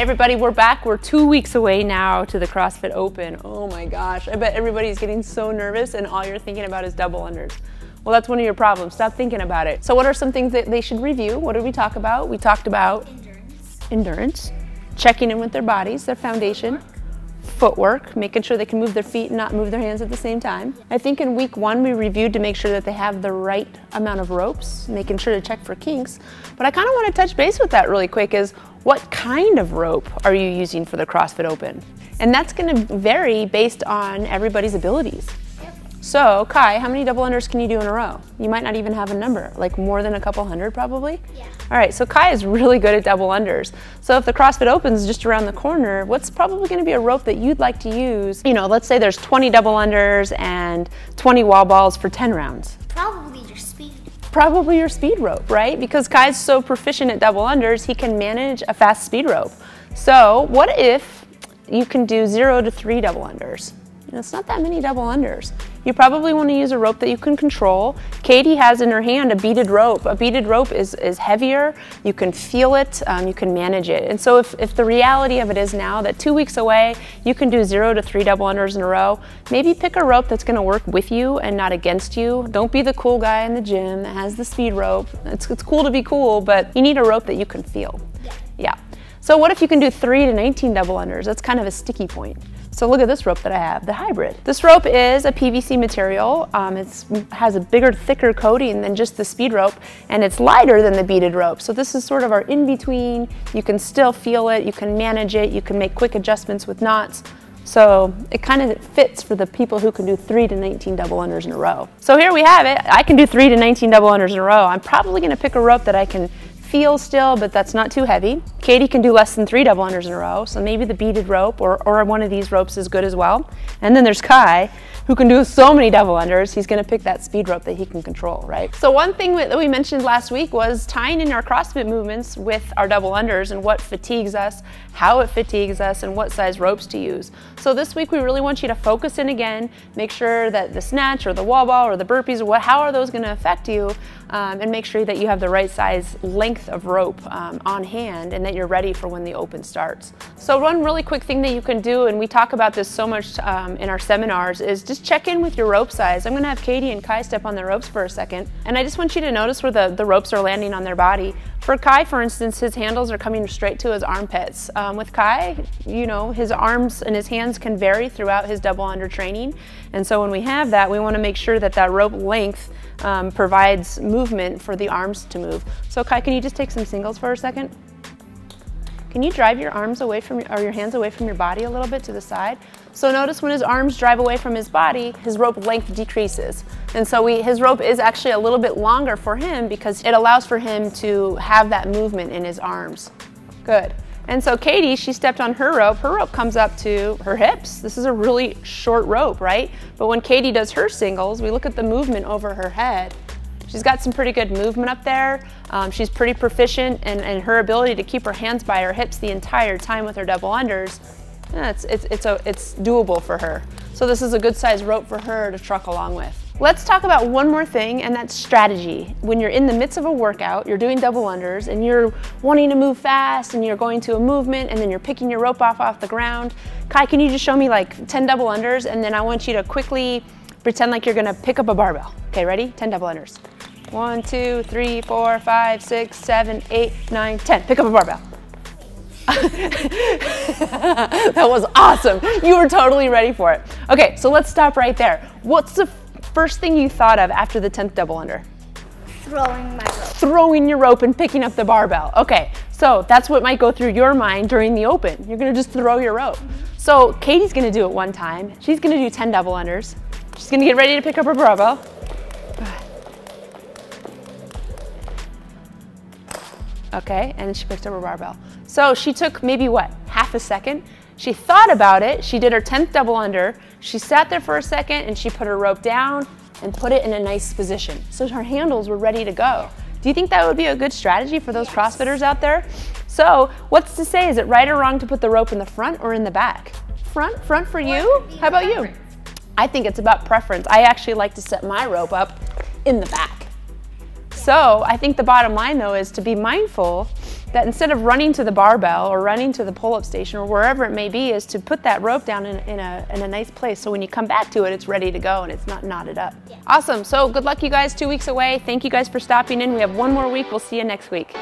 everybody, we're back. We're 2 weeks away now to the CrossFit Open. Oh my gosh, I bet everybody's getting so nervous and all you're thinking about is double unders. Well, that's one of your problems. Stop thinking about it. So what are some things that they should review? What did we talk about? We talked about endurance, checking in with their bodies, their foundation, footwork, making sure they can move their feet and not move their hands at the same time. I think in week 1 we reviewed to make sure that they have the right amount of ropes, making sure to check for kinks. But I kind of want to touch base with that really quick is what kind of rope are you using for the CrossFit Open? And that's going to vary based on everybody's abilities. So, Kai, how many double unders can you do in a row? You might not even have a number, like more than a couple hundred probably? Yeah. All right, so Kai is really good at double unders. So if the CrossFit Open's just around the corner, what's probably gonna be a rope that you'd like to use? You know, let's say there's 20 double unders and 20 wall balls for 10 rounds. Probably your speed. Probably your speed rope, right? Because Kai's so proficient at double unders, he can manage a fast speed rope. So what if you can do 0 to 3 double unders? It's not that many double unders. You probably want to use a rope that you can control. Katie has in her hand a beaded rope. A beaded rope is heavier, you can feel it, you can manage it. And so if the reality of it is now that 2 weeks away, you can do 0 to 3 double unders in a row, maybe pick a rope that's gonna work with you and not against you. Don't be the cool guy in the gym that has the speed rope. It's cool to be cool, but you need a rope that you can feel. Yeah. So what if you can do 3 to 19 double unders? That's kind of a sticky point. So look at this rope that I have, the hybrid. This rope is a PVC material. It has a bigger, thicker coating than just the speed rope, and it's lighter than the beaded rope. So this is sort of our in-between. You can still feel it, you can manage it, you can make quick adjustments with knots. So it kind of fits for the people who can do 3 to 19 double unders in a row. So here we have it. I can do 3 to 19 double unders in a row. I'm probably gonna pick a rope that I can feel still, but that's not too heavy. Katie can do less than 3 double unders in a row, so maybe the beaded rope or one of these ropes is good as well. And then there's Kai, who can do so many double unders, he's gonna pick that speed rope that he can control, right? So one thing that we mentioned last week was tying in our CrossFit movements with our double unders and what fatigues us, how it fatigues us, and what size ropes to use. So this week we really want you to focus in again, make sure that the snatch or the wall ball or the burpees, how are those gonna affect you, and make sure that you have the right size length of rope on hand and that you're ready for when the open starts. So one really quick thing that you can do, and we talk about this so much in our seminars, is just check in with your rope size. I'm gonna have Katie and Kai step on the ropes for a second, and I just want you to notice where the ropes are landing on their body. For Kai, for instance, his handles are coming straight to his armpits. With Kai, you know, his arms and his hands can vary throughout his double under training, and so when we have that, we wanna make sure that that rope length provides movement for the arms to move. So Kai, can you just take some singles for a second? Can you drive your arms away from your hands away from your body a little bit to the side? So notice when his arms drive away from his body, his rope length decreases. And so his rope is actually a little bit longer for him because it allows for him to have that movement in his arms. Good. And so Katie, she stepped on her rope. Her rope comes up to her hips. This is a really short rope, right? But when Katie does her singles, we look at the movement over her head. She's got some pretty good movement up there. She's pretty proficient in her ability to keep her hands by her hips the entire time with her double unders. It's doable for her. So this is a good size rope for her to truck along with. Let's talk about one more thing, and that's strategy. When you're in the midst of a workout, you're doing double unders, and you're wanting to move fast, and you're going to a movement, and then you're picking your rope off the ground. Kai, can you just show me like 10 double unders, and then I want you to quickly pretend like you're gonna pick up a barbell. Okay, ready? 10 double unders. 1, 2, 3, 4, 5, 6, 7, 8, 9, 10. Pick up a barbell. That was awesome. You were totally ready for it. Okay, so let's stop right there. What's the first thing you thought of after the 10th double under? Throwing my rope. Throwing your rope and picking up the barbell. Okay, so that's what might go through your mind during the open. You're gonna just throw your rope. So Katie's gonna do it one time. She's gonna do 10 double unders. She's gonna get ready to pick up her barbell. Okay, and then she picked up her barbell. So she took maybe what, half a second? She thought about it, she did her 10th double under, she sat there for a second and she put her rope down and put it in a nice position. So her handles were ready to go. Do you think that would be a good strategy for those CrossFitters out there? So what's to say, is it right or wrong to put the rope in the front or in the back? Front for you? How about you? I think it's about preference. I actually like to set my rope up in the back. So I think the bottom line though is to be mindful that instead of running to the barbell or running to the pull-up station or wherever it may be, is to put that rope down in a nice place so when you come back to it, it's ready to go and it's not knotted up. Yeah. Awesome. So good luck, you guys. 2 weeks away. Thank you guys for stopping in. We have one more week. We'll see you next week.